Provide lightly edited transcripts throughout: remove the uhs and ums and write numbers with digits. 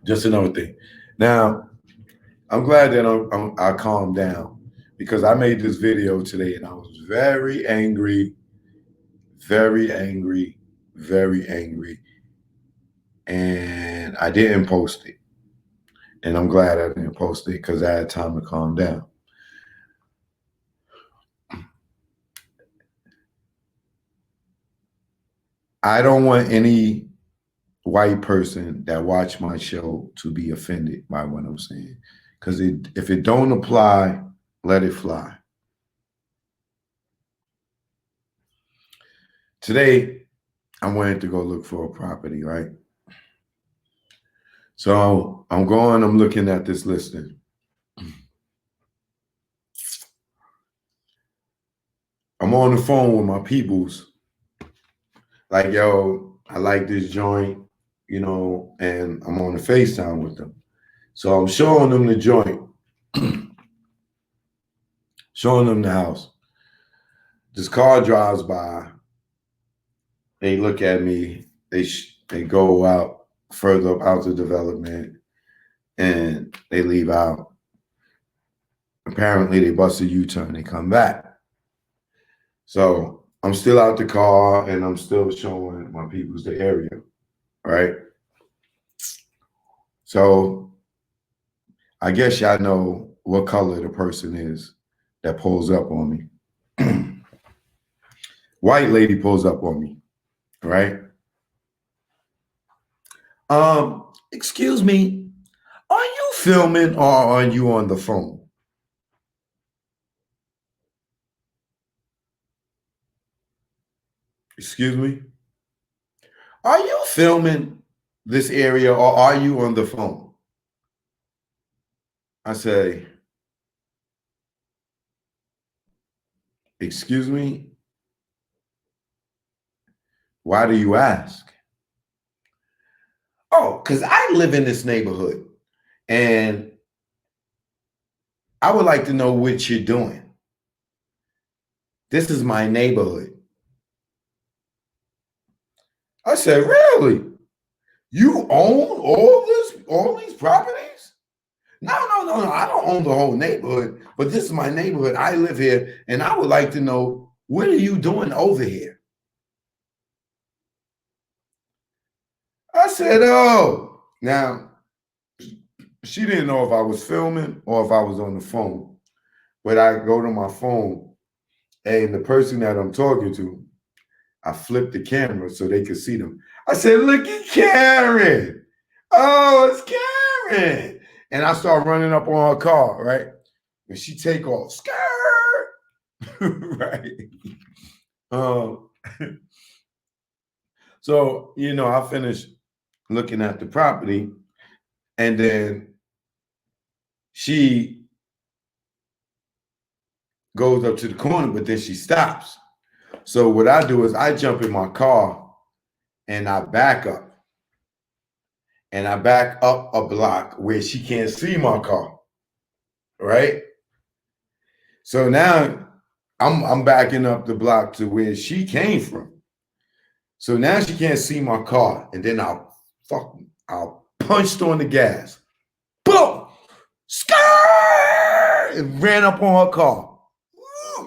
Just another thing. Now, I'm glad that I calmed down because I made this video today and I was very angry, very angry, very angry, and I didn't post it. And I'm glad I didn't post it because I had time to calm down. I don't want any white person that watch my show to be offended by what I'm saying. Because if it don't apply, let it fly. Today, I wanted to go look for a property, right? So I'm looking at this listing. I'm on the phone with my peoples, like, yo, I like this joint, and I'm on the FaceTime with them. So I'm showing them the joint, showing them the house. This car drives by. They look at me. They go out further up out the development, and they leave out. Apparently, they bust a U-turn. They come back. So I'm still out the car, and I'm still showing my peoples the area, right? So I guess y'all know what color the person is that pulls up on me. White lady pulls up on me, right? Excuse me, are you filming or are you on the phone? Excuse me? Are you filming this area or are you on the phone? I say, excuse me? Why do you ask? Oh, because I live in this neighborhood and I would like to know what you're doing. This is my neighborhood. I said, really? You own all these properties? No. I don't own the whole neighborhood, but this is my neighborhood. I live here, and I would like to know, what are you doing over here? I said, oh. Now, she didn't know if I was filming or if I was on the phone, but I go to my phone, and the person that I'm talking to, I flipped the camera so they could see them. I said, look at Karen. Oh, it's Karen. And I start running up on her car, right? And she take off, skirt, right? Um, so, I finished looking at the property, and then she goes up to the corner, but then she stops. So what I do is I jump in my car and I back up. And I back up a block where she can't see my car, right? So now I'm backing up the block to where she came from. So now she can't see my car, and then I'll punched on the gas. Boom! Skirt! And ran up on her car.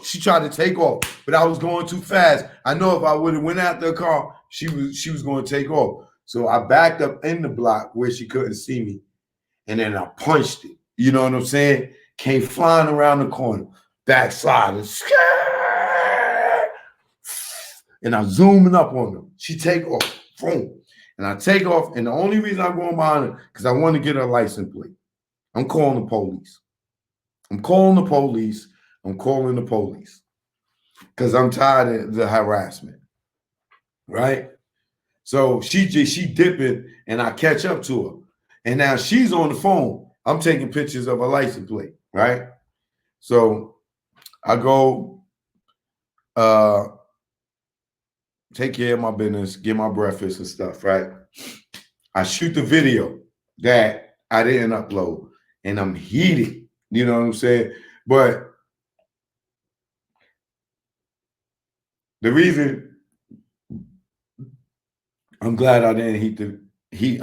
She tried to take off, but I was going too fast. I know if I would have went after the car, she was going to take off. So I backed up in the block where she couldn't see me, and then I punched it. You know what I'm saying? Came flying around the corner, backsliding, and I'm zooming up on her. She take off, boom, and I take off. And the only reason I'm going behind her because I want to get her license plate. I'm calling the police. I'm calling the police. I'm calling the police because I'm tired of the harassment, right? So she dipping, and I catch up to her, and now she's on the phone. I'm taking pictures of her license plate, right? So I go take care of my business, get my breakfast and stuff, right? I shoot the video that I didn't upload, and I'm heated. You know what I'm saying? But the reason I'm glad I didn't heat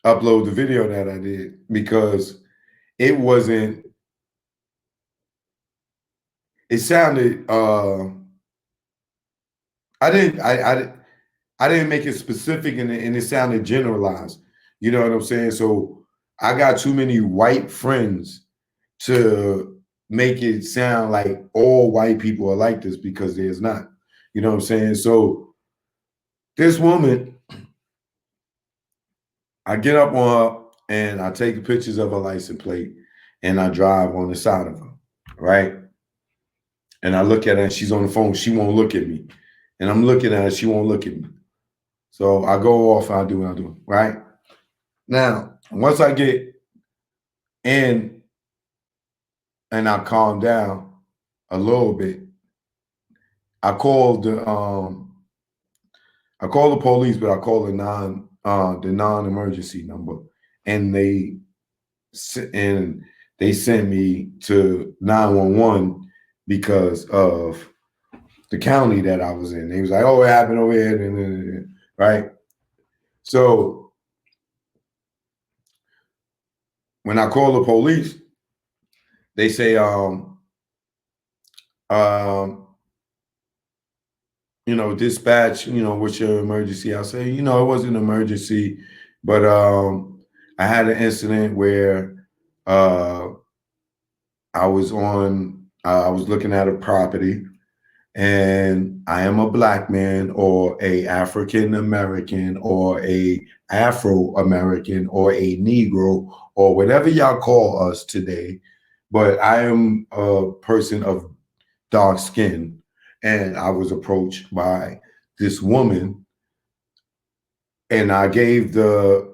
upload the video that I did because it wasn't. It sounded. I didn't. I didn't make it specific, and it sounded generalized. You know what I'm saying? So I got too many white friends to make it sound like all white people are like this because there's not. You know what I'm saying? So this woman, I get up on her and I take pictures of her license plate and I drive on the side of her, right? And I look at her and she's on the phone. She won't look at me. And I'm looking at her, she won't look at me. So I go off and I do what I do, right? Now, once I get in and I calm down a little bit, I call the police, but I call the non-emergency number, and they sent me to 911 because of the county that I was in. They was like, "Oh, it happened over here," right? So when I call the police, they say, dispatch, what's your emergency? I say, it wasn't an emergency, but I had an incident where I was looking at a property, and I am a black man or a African American or a Afro American or a Negro or whatever y'all call us today, but I am a person of dark skin, and I was approached by this woman, and I gave the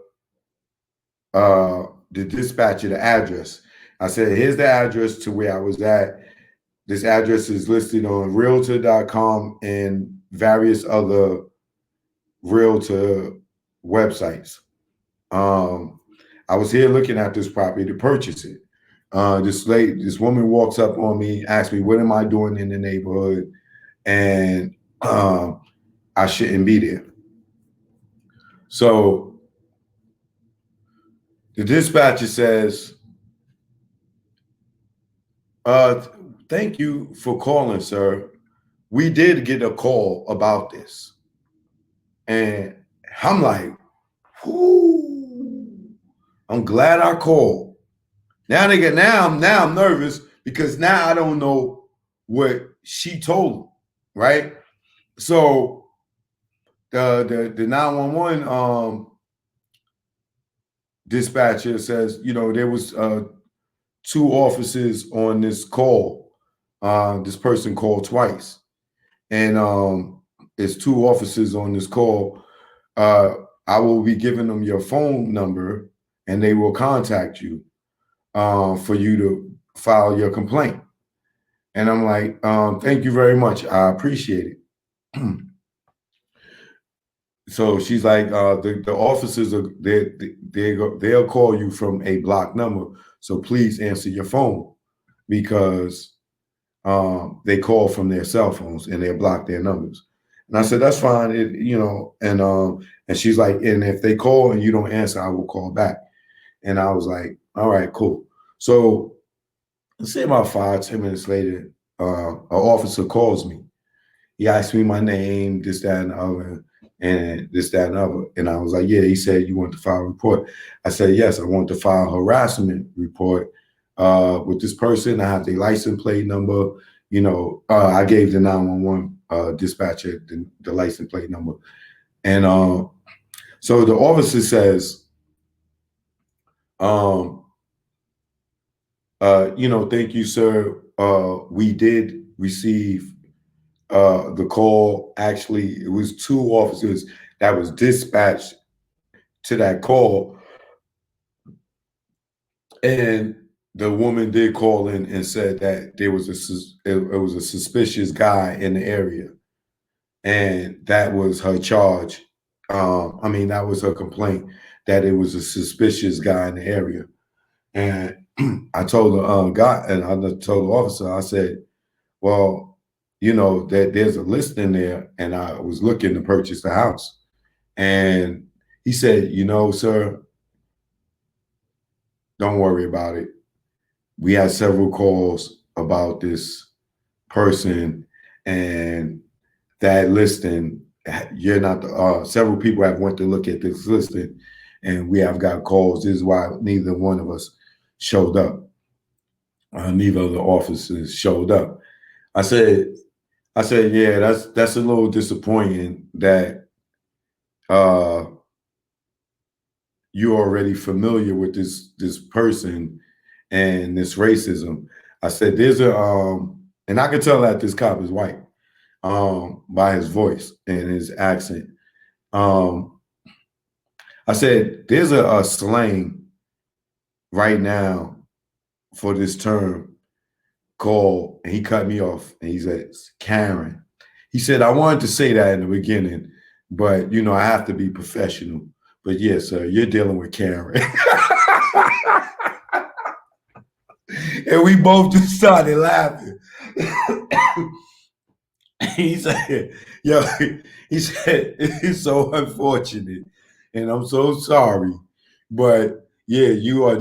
dispatcher the address. I said, "Here's the address to where I was at. This address is listed on realtor.com and various other realtor websites. I was here looking at this property to purchase it. This woman walks up on me, asks me, what am I doing in the neighborhood? And I shouldn't be there." So the dispatcher says, "Thank you for calling, sir. We did get a call about this." And I'm like, whoo, I'm glad I called. Now I'm nervous because now I don't know what she told him, right? So the 911 dispatcher says, there was 2 officers on this call. This person called twice, and it's 2 officers on this call. I will be giving them your phone number, and they will contact you for you to file your complaint. And I'm like, thank you very much. I appreciate it. So she's like, the officers are they'll call you from a blocked number. So please answer your phone because they call from their cell phones and they block their numbers. And I said, that's fine. And she's like, and if they call and you don't answer, I will call back. And I was like, all right, cool. So let's say about 5-10 minutes later, an officer calls me. He asked me my name, this, that, and the other, and this, that, and the other. And I was like, yeah. He said, you want to file a report? I said, yes, I want to file a harassment report with this person. I have the license plate number. I gave the 911 dispatcher the license plate number. And so the officer says, thank you, sir. We did receive the call. Actually, it was 2 officers that was dispatched to that call. And the woman did call in and said that there was it was a suspicious guy in the area. And that was her charge. That was her complaint, that it was a suspicious guy in the area. And I told the guy, and I told the officer, I said, well, that there's a list in there, and I was looking to purchase the house. And he said, sir, Don't worry about it. We had several calls about this person and that listing. You're not the, several people have went to look at this listing and we have got calls. This is why neither one of us showed up. Neither of the officers showed up. I said, yeah, that's a little disappointing that you're already familiar with this person and this racism. I said, there's a and I can tell that this cop is white by his voice and his accent. I said, there's a slang right now for this term called, and he cut me off and he said, Karen. He said, I wanted to say that in the beginning, but you know, I have to be professional. But yes, sir, you're dealing with Karen. And we both just started laughing. He said, yo, he said, it's so unfortunate. And I'm so sorry. But yeah, you are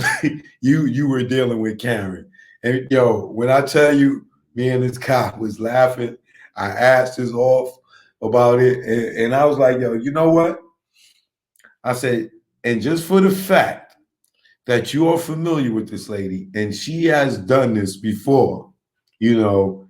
you were dealing with Karen. And yo, when I tell you, me and this cop was laughing, I asked his off about it, and I was like, yo, you know what? I said, and just for the fact that you are familiar with this lady and she has done this before, you know,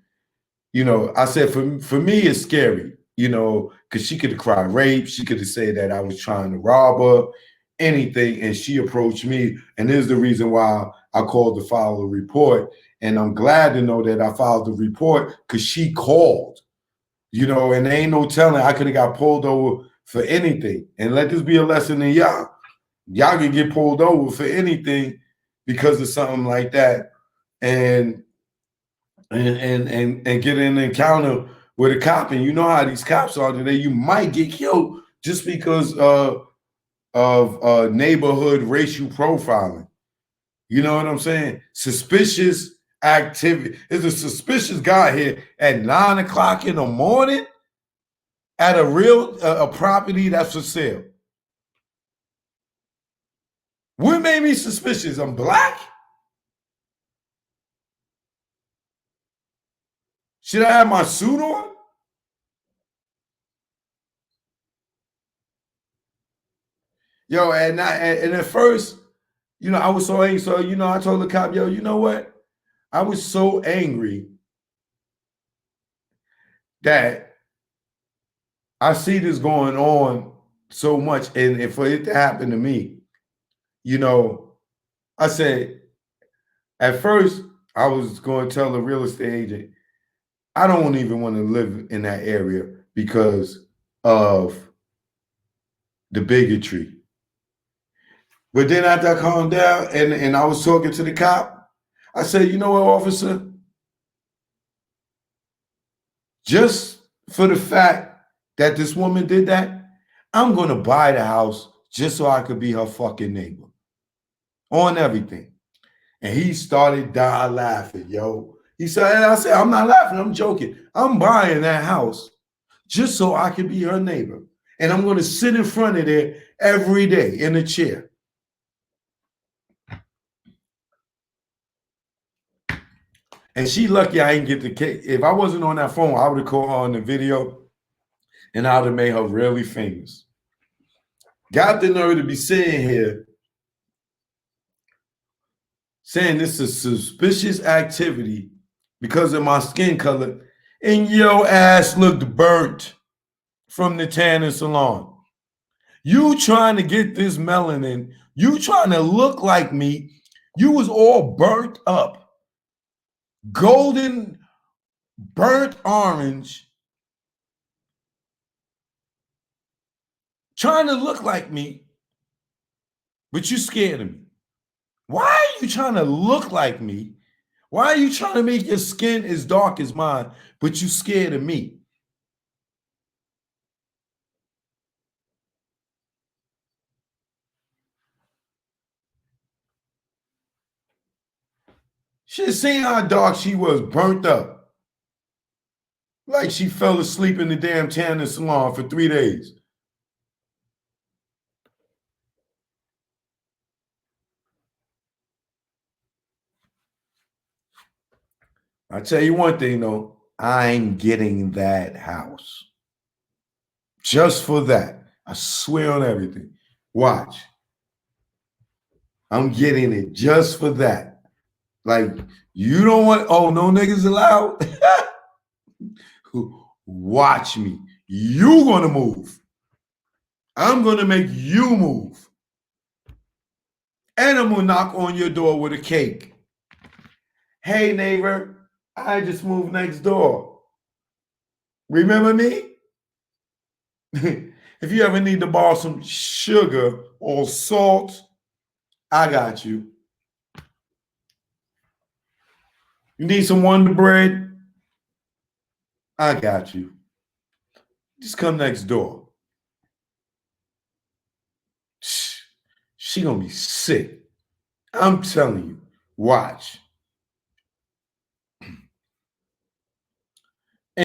I said for me it's scary, you know, because she could have cried rape, she could have said that I was trying to rob her, anything, and she approached me, and this is the reason why I called to file a report, and I'm glad to know that I filed the report because she called, you know, and there ain't no telling I could have got pulled over for anything, and let this be a lesson to y'all. Y'all can get pulled over for anything because of something like that, and get in an encounter with a cop. And you know how these cops are today. You might get killed just because of neighborhood racial profiling. You know what I'm saying? Suspicious activity. There's a suspicious guy here at 9 o'clock in the morning at a real a property that's for sale. What made me suspicious? I'm black? Should I have my suit on? Yo, and at first, you know, I was so angry. So, you know, I told the cop, yo, you know what? I was so angry that I see this going on so much. And for it to happen to me, you know, I said, at first, I was going to tell the real estate agent, I don't even want to live in that area because of the bigotry. But then after I calmed down and I was talking to the cop, I said, you know what, officer? Just for the fact that this woman did that, I'm going to buy the house just so I could be her fucking neighbor on everything. And he started dying laughing, yo. He said, and I said, I'm not laughing, I'm joking. I'm buying that house just so I could be her neighbor. And I'm going to sit in front of there every day in a chair. And she lucky I didn't get the case. If I wasn't on that phone, I would have called her on the video and I would have made her really famous. Got the nerve to be sitting here saying this is suspicious activity because of my skin color, and your ass looked burnt from the tanning salon. You trying to get this melanin, you trying to look like me, you was all burnt up, golden, burnt orange, trying to look like me, but you scared of me. Why are you trying to look like me? Why are you trying to make your skin as dark as mine, but you scared of me? Should have seen how dark she was, burnt up. Like she fell asleep in the damn tanning salon for 3 days. I tell you one thing though, I'm getting that house. Just for that. I swear on everything. Watch. I'm getting it just for that. Like, you don't want, oh, no niggas allowed? Watch me. You gonna move. I'm gonna make you move. And I'm gonna knock on your door with a cake. Hey neighbor, I just moved next door. Remember me? If you ever need to borrow some sugar or salt, I got you. You need some Wonder Bread? I got you. Just come next door. She gonna be sick. I'm telling you. Watch.